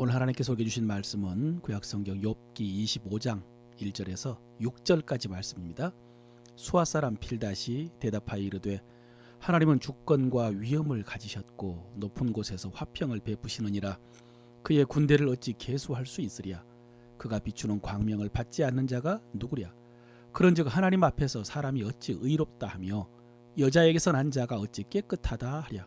오늘 하나님께서 소개해 주신 말씀은 구약성경 욥기 25장 1절에서 6절까지 말씀입니다. 수아 사람 빌닷이 대답하여 이르되 하나님은 주권과 위엄을 가지셨고 높은 곳에서 화평을 베푸시느니라. 그의 군대를 어찌 계수할 수 있으랴. 그가 비추는 광명을 받지 않는 자가 누구랴. 그런즉 하나님 앞에서 사람이 어찌 의롭다 하며 여자에게서 난 자가 어찌 깨끗하다 하랴.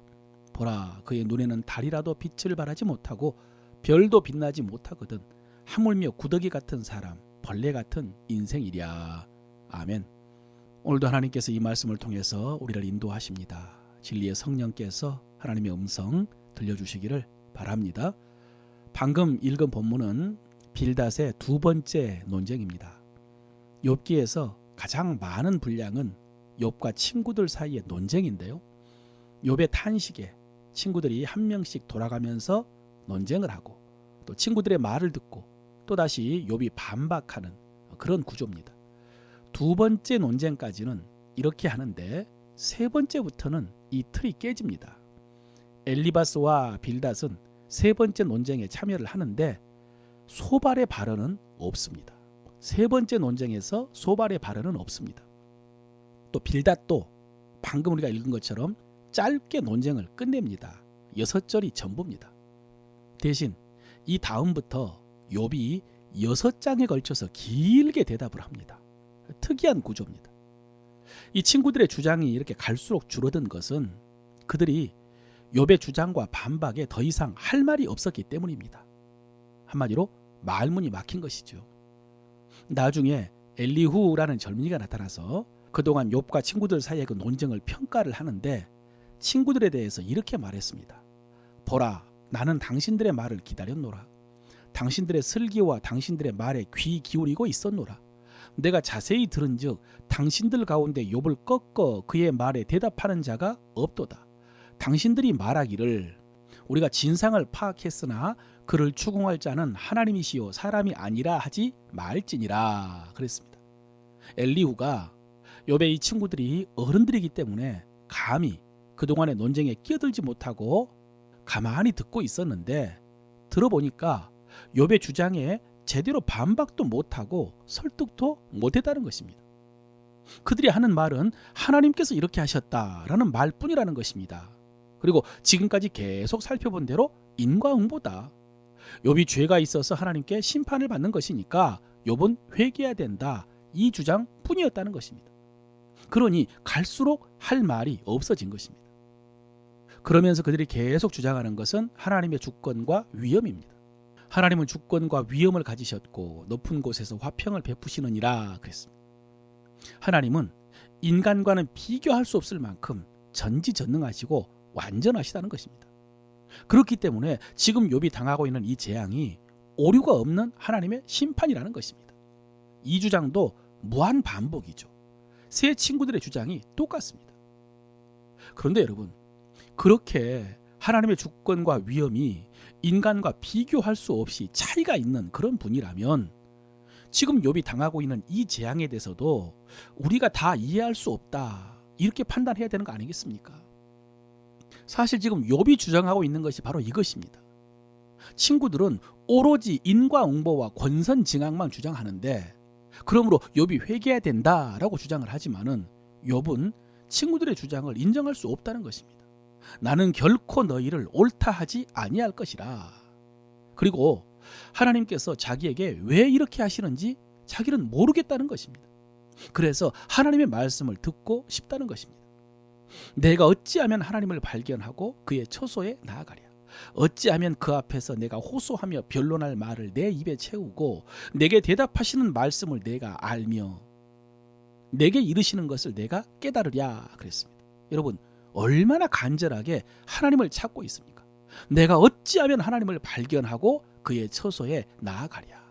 보라, 그의 눈에는 달이라도 빛을 발하지 못하고 별도 빛나지 못하거든. 하물며 구더기 같은 사람, 벌레 같은 인생이랴. 아멘. 오늘도 하나님께서 이 말씀을 통해서 우리를 인도하십니다. 진리의 성령께서 하나님의 음성 들려주시기를 바랍니다. 방금 읽은 본문은 빌닷의 두 번째 논쟁입니다. 욥기에서 가장 많은 분량은 욥과 친구들 사이의 논쟁인데요. 욥의 탄식에 친구들이 한 명씩 돌아가면서 논쟁을 하고 또 친구들의 말을 듣고 또다시 욥이 반박하는 그런 구조입니다. 두 번째 논쟁까지는 이렇게 하는데 세 번째부터는 이 틀이 깨집니다. 엘리바스와 빌닷은 세 번째 논쟁에 참여를 하는데 소발의 발언은 없습니다. 세 번째 논쟁에서 소발의 발언은 없습니다. 또 빌닷도 방금 우리가 읽은 것처럼 짧게 논쟁을 끝냅니다. 6절이 전부입니다. 대신 이 다음부터 욥이 6장에 걸쳐서 길게 대답을 합니다. 특이한 구조입니다. 이 친구들의 주장이 이렇게 갈수록 줄어든 것은 그들이 욥의 주장과 반박에 더 이상 할 말이 없었기 때문입니다. 한마디로 말문이 막힌 것이죠. 나중에 엘리후라는 젊은이가 나타나서 그동안 욥과 친구들 사이의 그 논쟁을 평가를 하는데 친구들에 대해서 이렇게 말했습니다. 보라, 나는 당신들의 말을 기다렸노라. 당신들의 슬기와 당신들의 말에 귀 기울이고 있었노라. 내가 자세히 들은즉 당신들 가운데 욥을 꺾어 그의 말에 대답하는 자가 없도다. 당신들이 말하기를 우리가 진상을 파악했으나 그를 추궁할 자는 하나님이시요 사람이 아니라 하지 말지니라 그랬습니다. 엘리후가 욥의 이 친구들이 어른들이기 때문에 감히 그동안의 논쟁에 끼어들지 못하고 가만히 듣고 있었는데 들어보니까 욥의 주장에 제대로 반박도 못하고 설득도 못했다는 것입니다. 그들이 하는 말은 하나님께서 이렇게 하셨다라는 말뿐이라는 것입니다. 그리고 지금까지 계속 살펴본 대로 인과응보다. 욥이 죄가 있어서 하나님께 심판을 받는 것이니까 욥은 회개해야 된다. 이 주장뿐이었다는 것입니다. 그러니 갈수록 할 말이 없어진 것입니다. 그러면서 그들이 계속 주장하는 것은 하나님의 주권과 위엄입니다. 하나님은 주권과 위엄을 가지셨고 높은 곳에서 화평을 베푸시느니라 그랬습니다. 하나님은 인간과는 비교할 수 없을 만큼 전지전능하시고 완전하시다는 것입니다. 그렇기 때문에 지금 욥이 당하고 있는 이 재앙이 오류가 없는 하나님의 심판이라는 것입니다. 이 주장도 무한 반복이죠. 세 친구들의 주장이 똑같습니다. 그런데 여러분, 그렇게 하나님의 주권과 위엄이 인간과 비교할 수 없이 차이가 있는 그런 분이라면 지금 욥이 당하고 있는 이 재앙에 대해서도 우리가 다 이해할 수 없다 이렇게 판단해야 되는 거 아니겠습니까? 사실 지금 욥이 주장하고 있는 것이 바로 이것입니다. 친구들은 오로지 인과응보와 권선징악만 주장하는데 그러므로 욥이 회개해야 된다라고 주장을 하지만은 욥은 친구들의 주장을 인정할 수 없다는 것입니다. 나는 결코 너희를 옳다 하지 아니할 것이라. 그리고 하나님께서 자기에게 왜 이렇게 하시는지 자기는 모르겠다는 것입니다. 그래서 하나님의 말씀을 듣고 싶다는 것입니다. 내가 어찌하면 하나님을 발견하고 그의 처소에 나아가랴. 어찌하면 그 앞에서 내가 호소하며 변론할 말을 내 입에 채우고 내게 대답하시는 말씀을 내가 알며 내게 이르시는 것을 내가 깨달으랴 그랬습니다. 여러분, 얼마나 간절하게 하나님을 찾고 있습니까? 내가 어찌하면 하나님을 발견하고 그의 처소에 나아가랴.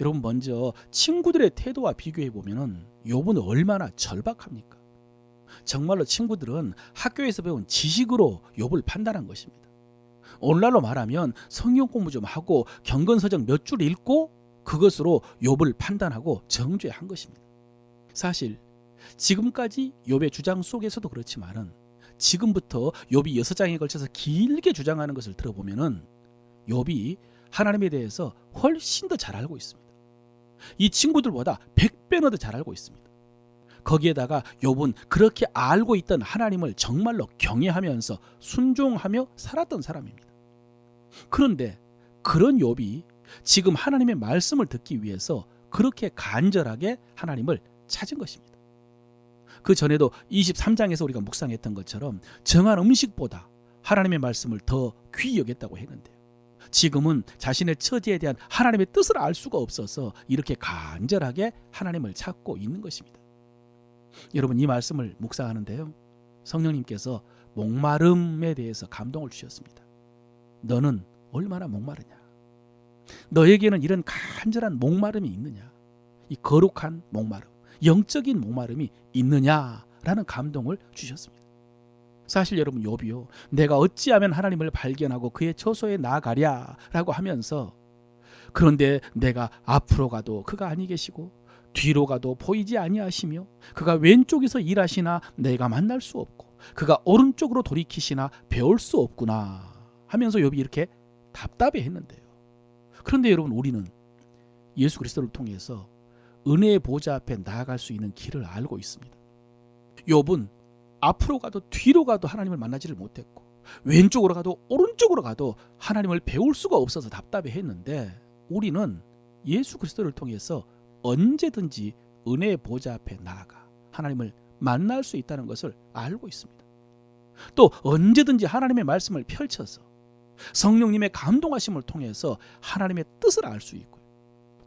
여러분, 먼저 친구들의 태도와 비교해 보면은 욥은 얼마나 절박합니까? 정말로 친구들은 학교에서 배운 지식으로 욥을 판단한 것입니다. 오늘날로 말하면 성경 공부 좀 하고 경건서적 몇 줄 읽고 그것으로 욥을 판단하고 정죄한 것입니다. 사실 지금까지 욥의 주장 속에서도 그렇지만은 지금부터 욥이 6장에 걸쳐서 길게 주장하는 것을 들어보면은 욥이 하나님에 대해서 훨씬 더 잘 알고 있습니다. 이 친구들보다 100배나 더 잘 알고 있습니다. 거기에다가 욥은 그렇게 알고 있던 하나님을 정말로 경외하면서 순종하며 살았던 사람입니다. 그런데 그런 욥이 지금 하나님의 말씀을 듣기 위해서 그렇게 간절하게 하나님을 찾은 것입니다. 그 전에도 23장에서 우리가 묵상했던 것처럼 정한 음식보다 하나님의 말씀을 더 귀히 여겼다고 했는데요. 지금은 자신의 처지에 대한 하나님의 뜻을 알 수가 없어서 이렇게 간절하게 하나님을 찾고 있는 것입니다. 여러분, 이 말씀을 묵상하는데요, 성령님께서 목마름에 대해서 감동을 주셨습니다. 너는 얼마나 목마르냐? 너에게는 이런 간절한 목마름이 있느냐? 이 거룩한 목마름, 영적인 목마름이 있느냐라는 감동을 주셨습니다. 사실 여러분, 욥이요, 내가 어찌하면 하나님을 발견하고 그의 처소에 나아가랴라고 하면서, 그런데 내가 앞으로 가도 그가 아니 계시고 뒤로 가도 보이지 아니하시며 그가 왼쪽에서 일하시나 내가 만날 수 없고 그가 오른쪽으로 돌이키시나 배울 수 없구나 하면서 욥이 이렇게 답답해했는데요. 그런데 여러분, 우리는 예수 그리스도를 통해서 은혜의 보좌 앞에 나아갈 수 있는 길을 알고 있습니다. 욥은 앞으로 가도 뒤로 가도 하나님을 만나지를 못했고 왼쪽으로 가도 오른쪽으로 가도 하나님을 배울 수가 없어서 답답해했는데, 우리는 예수 그리스도를 통해서 언제든지 은혜의 보좌 앞에 나아가 하나님을 만날 수 있다는 것을 알고 있습니다. 또 언제든지 하나님의 말씀을 펼쳐서 성령님의 감동하심을 통해서 하나님의 뜻을 알 수 있고요,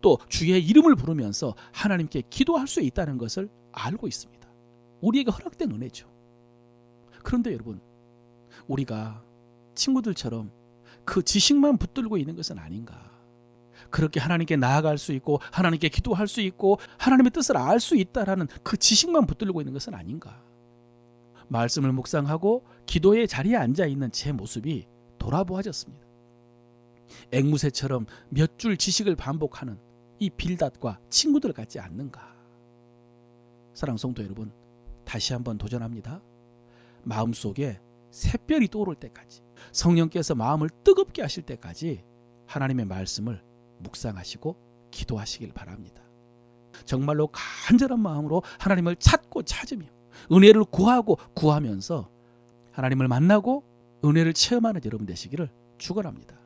또 주의 이름을 부르면서 하나님께 기도할 수 있다는 것을 알고 있습니다. 우리에게 허락된 은혜죠. 그런데 여러분, 우리가 친구들처럼 그 지식만 붙들고 있는 것은 아닌가? 그렇게 하나님께 나아갈 수 있고 하나님께 기도할 수 있고 하나님의 뜻을 알 수 있다라는 그 지식만 붙들고 있는 것은 아닌가? 말씀을 묵상하고 기도의 자리에 앉아있는 제 모습이 돌아보아졌습니다. 앵무새처럼 몇 줄 지식을 반복하는 이 빌닷과 친구들 같지 않는가? 사랑하는 성도 여러분, 다시 한번 도전합니다. 마음속에 샛별이 떠오를 때까지, 성령께서 마음을 뜨겁게 하실 때까지 하나님의 말씀을 묵상하시고 기도하시길 바랍니다. 정말로 간절한 마음으로 하나님을 찾고 찾으며 은혜를 구하고 구하면서 하나님을 만나고 은혜를 체험하는 여러분 되시기를 축원합니다.